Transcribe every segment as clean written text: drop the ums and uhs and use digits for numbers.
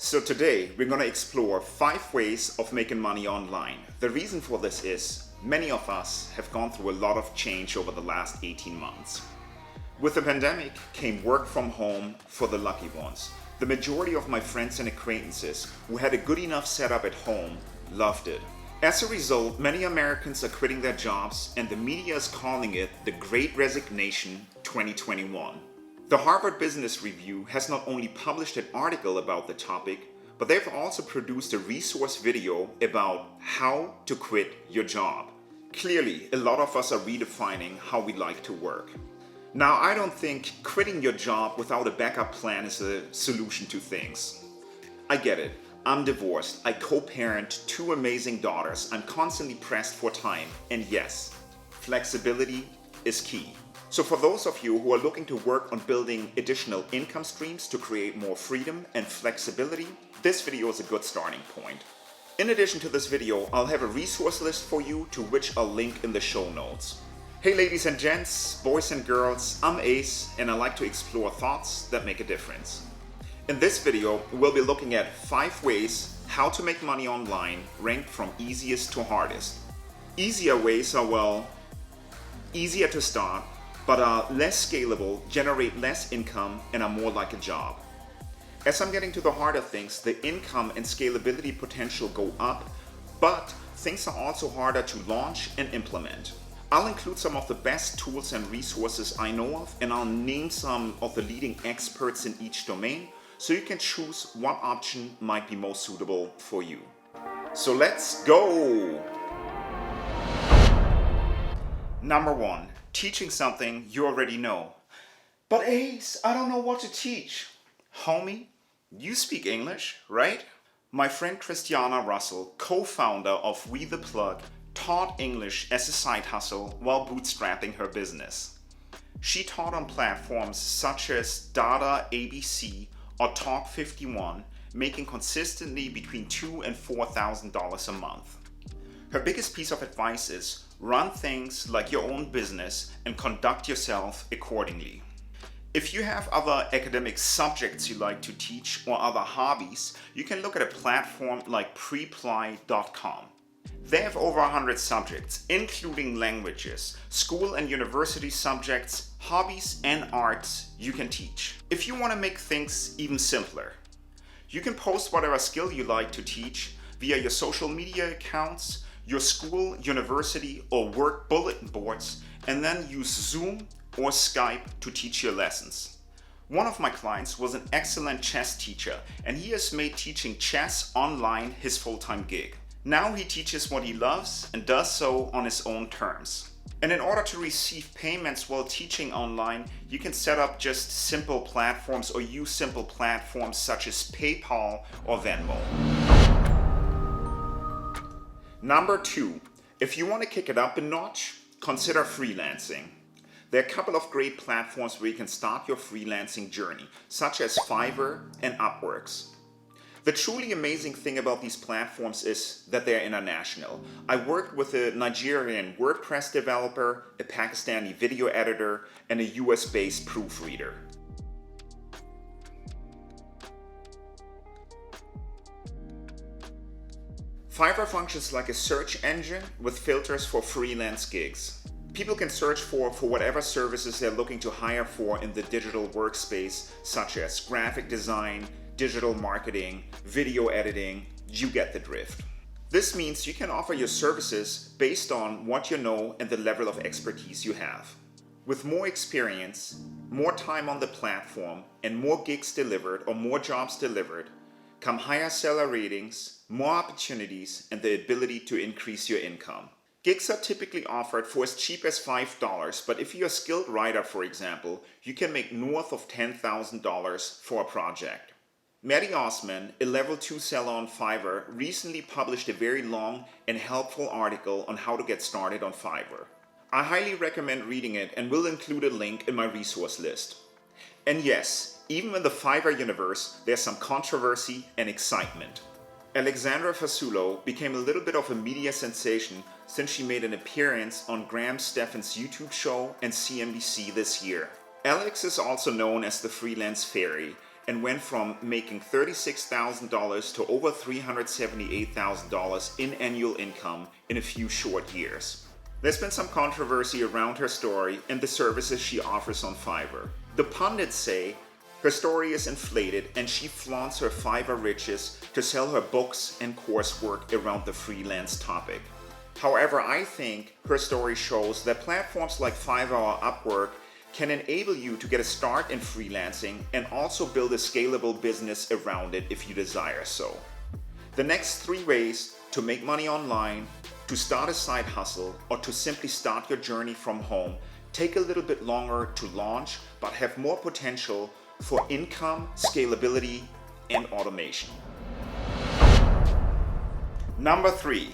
So today we're going to explore 5 ways of making money online. The reason for this is many of us have gone through a lot of change over the last 18 months. With the pandemic came work from home for the lucky ones. The majority of my friends and acquaintances who had a good enough setup at home loved it. As a result, many Americans are quitting their jobs and the media is calling it the Great Resignation 2021. The Harvard Business Review has not only published an article about the topic, but they've also produced a resource video about how to quit your job. Clearly, a lot of us are redefining how we like to work. Now, I don't think quitting your job without a backup plan is a solution to things. I get it. I'm divorced. I co-parent 2 amazing daughters. I'm constantly pressed for time. And yes, flexibility is key. So for those of you who are looking to work on building additional income streams to create more freedom and flexibility, this video is a good starting point. In addition to this video, I'll have a resource list for you to which I'll link in the show notes. Hey ladies and gents, boys and girls, I'm Ace and I like to explore thoughts that make a difference. In this video, we'll be looking at 5 ways how to make money online ranked from easiest to hardest. Easier ways are, well, easier to start, but are less scalable, generate less income, and are more like a job. As I'm getting to the heart of things, the income and scalability potential go up, but things are also harder to launch and implement. I'll include some of the best tools and resources I know of, and I'll name some of the leading experts in each domain, so you can choose what option might be most suitable for you. So let's go! Number 1. Teaching something you already know. But Ace, I don't know what to teach. Homie, you speak English, right? My friend Christiana Russell, co-founder of We The Plug, taught English as a side hustle while bootstrapping her business. She taught on platforms such as DaDaABC or Talk 51, making consistently between $2,000 and $4,000 a month. Her biggest piece of advice is run things like your own business and conduct yourself accordingly. If you have other academic subjects you like to teach or other hobbies, you can look at a platform like preply.com. They have over 100 subjects, including languages, school and university subjects, hobbies, and arts you can teach. If you want to make things even simpler, you can post whatever skill you like to teach via your social media accounts, your school, university, or work bulletin boards, and then use Zoom or Skype to teach your lessons. One of my clients was an excellent chess teacher, and he has made teaching chess online his full-time gig. Now he teaches what he loves and does so on his own terms. And in order to receive payments while teaching online, you can set up just simple platforms or use simple platforms such as PayPal or Venmo. Number 2, if you want to kick it up a notch, consider freelancing. There are a couple of great platforms where you can start your freelancing journey, such as Fiverr and Upwork. The truly amazing thing about these platforms is that they're international. I worked with a Nigerian WordPress developer, a Pakistani video editor, and a US-based proofreader. Fiverr functions like a search engine with filters for freelance gigs. People can search for whatever services they're looking to hire for in the digital workspace, such as graphic design, digital marketing, video editing. You get the drift. This means you can offer your services based on what you know and the level of expertise you have. With more experience, more time on the platform, and more gigs delivered or more jobs delivered, come higher seller ratings, more opportunities, and the ability to increase your income. Gigs are typically offered for as cheap as $5, but if you're a skilled writer, for example, you can make north of $10,000 for a project. Maddie Osman, a level 2 seller on Fiverr, recently published a very long and helpful article on how to get started on Fiverr. I highly recommend reading it and will include a link in my resource list. And yes, even in the Fiverr universe, there's some controversy and excitement. Alexandra Fasulo became a little bit of a media sensation since she made an appearance on Graham Stephan's YouTube show and CNBC this year. Alex is also known as the Freelance Fairy, and went from making $36,000 to over $378,000 in annual income in a few short years. There's been some controversy around her story and the services she offers on Fiverr. The pundits say her story is inflated and she flaunts her Fiverr riches to sell her books and coursework around the freelance topic. However, I think her story shows that platforms like Fiverr or Upwork can enable you to get a start in freelancing and also build a scalable business around it if you desire so. The next 3 ways to make money online, to start a side hustle, or to simply start your journey from home take a little bit longer to launch but have more potential for income, scalability, and automation. Number 3,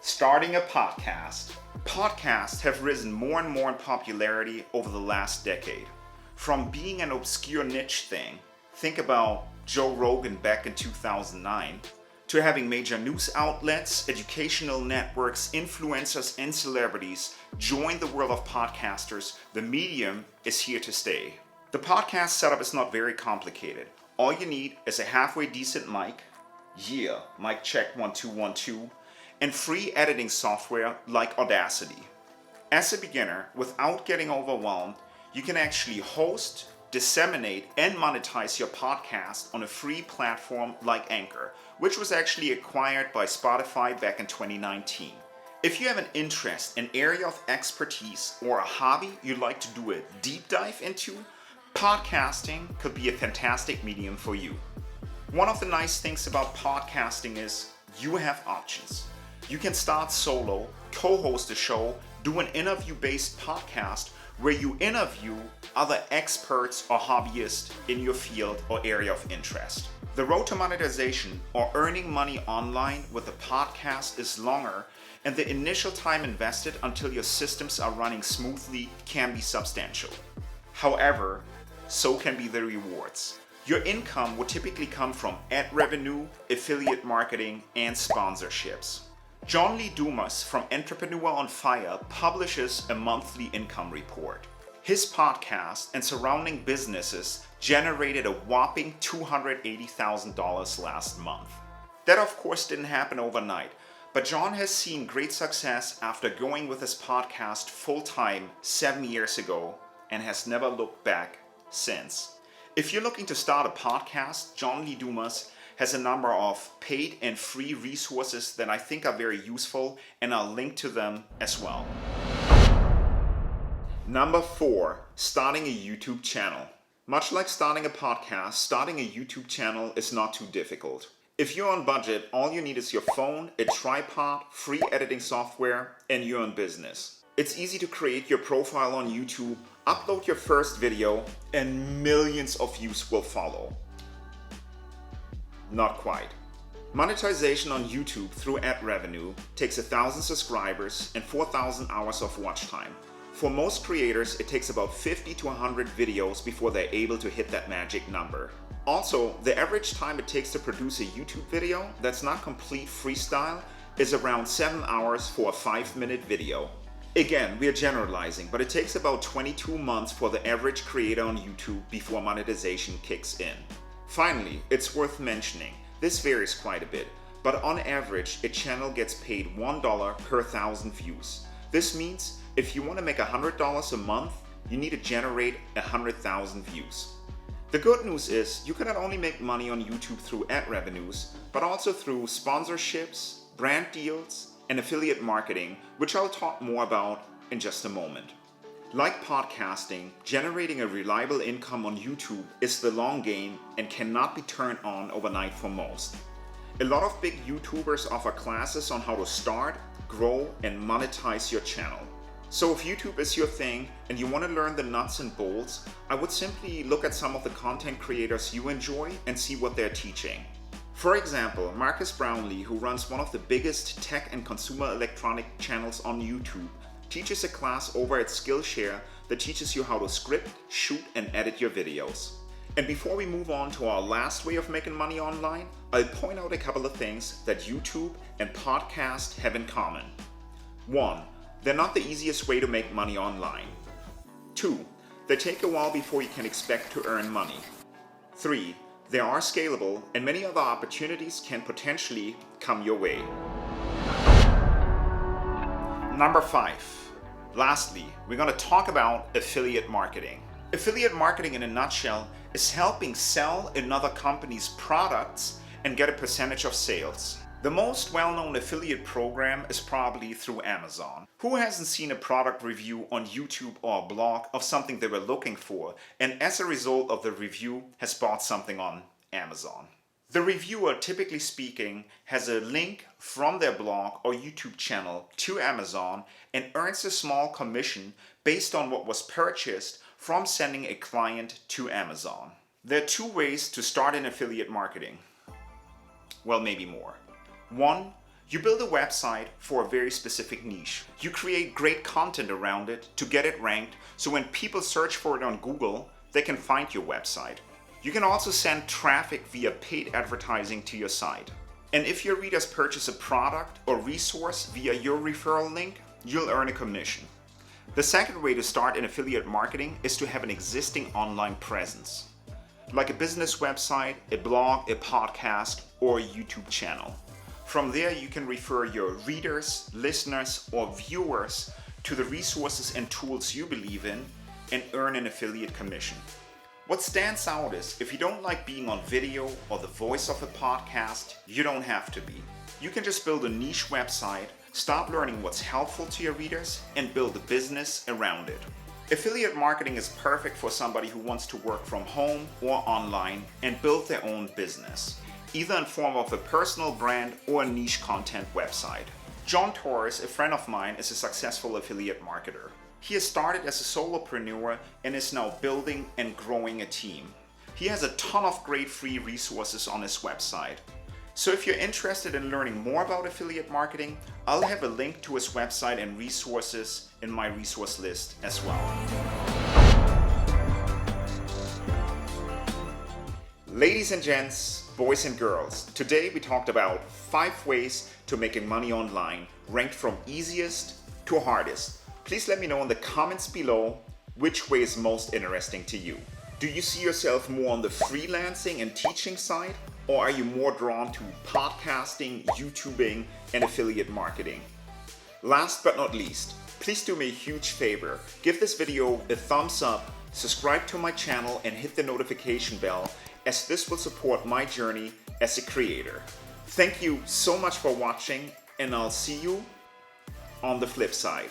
starting a podcast. Podcasts have risen more and more in popularity over the last decade. From being an obscure niche thing, think about Joe Rogan back in 2009, to having major news outlets, educational networks, influencers, and celebrities join the world of podcasters, the medium is here to stay. The podcast setup is not very complicated. All you need is a halfway decent mic, mic check 1 2 1 2, and free editing software like Audacity. As a beginner, without getting overwhelmed, you can actually host, disseminate, and monetize your podcast on a free platform like Anchor, which was actually acquired by Spotify back in 2019. If you have an interest, an area of expertise, or a hobby you'd like to do a deep dive into, podcasting could be a fantastic medium for you. One of the nice things about podcasting is you have options. You can start solo, co-host a show, do an interview-based podcast where you interview other experts or hobbyists in your field or area of interest. The road to monetization or earning money online with a podcast is longer, and the initial time invested until your systems are running smoothly can be substantial. However, so can be the rewards. Your income would typically come from ad revenue, affiliate marketing, and sponsorships. John Lee Dumas from Entrepreneur on Fire publishes a monthly income report. His podcast and surrounding businesses generated a whopping $280,000 last month. That of course didn't happen overnight, but John has seen great success after going with his podcast full-time 7 years ago and has never looked back since. If you're looking to start a podcast, John Lee Dumas has a number of paid and free resources that I think are very useful, and I'll link to them as well. Number 4, starting a YouTube channel. Much like starting a podcast, starting a YouTube channel is not too difficult. If you're on budget, all you need is your phone, a tripod, free editing software, and you're in business. It's easy to create your profile on YouTube, upload your first video, and millions of views will follow. Not quite. Monetization on YouTube through ad revenue takes 1,000 subscribers and 4,000 hours of watch time. For most creators, it takes about 50 to 100 videos before they're able to hit that magic number. Also, the average time it takes to produce a YouTube video that's not complete freestyle is around 7 hours for a 5-minute video. Again, we are generalizing, but it takes about 22 months for the average creator on YouTube before monetization kicks in. Finally, it's worth mentioning, this varies quite a bit, but on average, a channel gets paid $1 per 1,000 views. This means if you want to make $100 a month, you need to generate 100,000 views. The good news is you can not only make money on YouTube through ad revenues, but also through sponsorships, brand deals, and affiliate marketing, which I'll talk more about in just a moment. Like podcasting, generating a reliable income on YouTube is the long game and cannot be turned on overnight for most. A lot of big YouTubers offer classes on how to start, grow, and monetize your channel. So if YouTube is your thing and you want to learn the nuts and bolts, I would simply look at some of the content creators you enjoy and see what they're teaching. For example, Marcus Brownlee, who runs one of the biggest tech and consumer electronic channels on YouTube, teaches a class over at Skillshare that teaches you how to script, shoot, and edit your videos. And before we move on to our last way of making money online, I'll point out a couple of things that YouTube and podcast have in common. 1. They're not the easiest way to make money online. 2. They take a while before you can expect to earn money. 3. They are scalable and many other opportunities can potentially come your way. Number 5. Lastly, we're going to talk about affiliate marketing. Affiliate marketing in a nutshell is helping sell another company's products and get a percentage of sales. The most well-known affiliate program is probably through Amazon. Who hasn't seen a product review on YouTube or a blog of something they were looking for and as a result of the review has bought something on Amazon? The reviewer, typically speaking, has a link from their blog or YouTube channel to Amazon and earns a small commission based on what was purchased from sending a client to Amazon. There are 2 ways to start in affiliate marketing. Well, maybe more. 1. You build a website for a very specific niche. You create great content around it to get it ranked, so when people search for it on Google, they can find your website. You can also send traffic via paid advertising to your site. And if your readers purchase a product or resource via your referral link, you'll earn a commission. The second way to start in affiliate marketing is to have an existing online presence, like a business website, a blog, a podcast, or a YouTube channel. From there, you can refer your readers, listeners, or viewers to the resources and tools you believe in and earn an affiliate commission. What stands out is if you don't like being on video or the voice of a podcast, you don't have to be. You can just build a niche website, start learning what's helpful to your readers, and build a business around it. Affiliate marketing is perfect for somebody who wants to work from home or online and build their own business, either in form of a personal brand or a niche content website. John Torres, a friend of mine, is a successful affiliate marketer. He has started as a solopreneur and is now building and growing a team. He has a ton of great free resources on his website. So if you're interested in learning more about affiliate marketing, I'll have a link to his website and resources in my resource list as well. Ladies and gents, boys and girls, today we talked about 5 ways to making money online, ranked from easiest to hardest. Please let me know in the comments below which way is most interesting to you. Do you see yourself more on the freelancing and teaching side, or are you more drawn to podcasting, YouTubing, and affiliate marketing? Last but not least, please do me a huge favor. Give this video a thumbs up, subscribe to my channel, and hit the notification bell, as this will support my journey as a creator. Thank you so much for watching, and I'll see you on the flip side.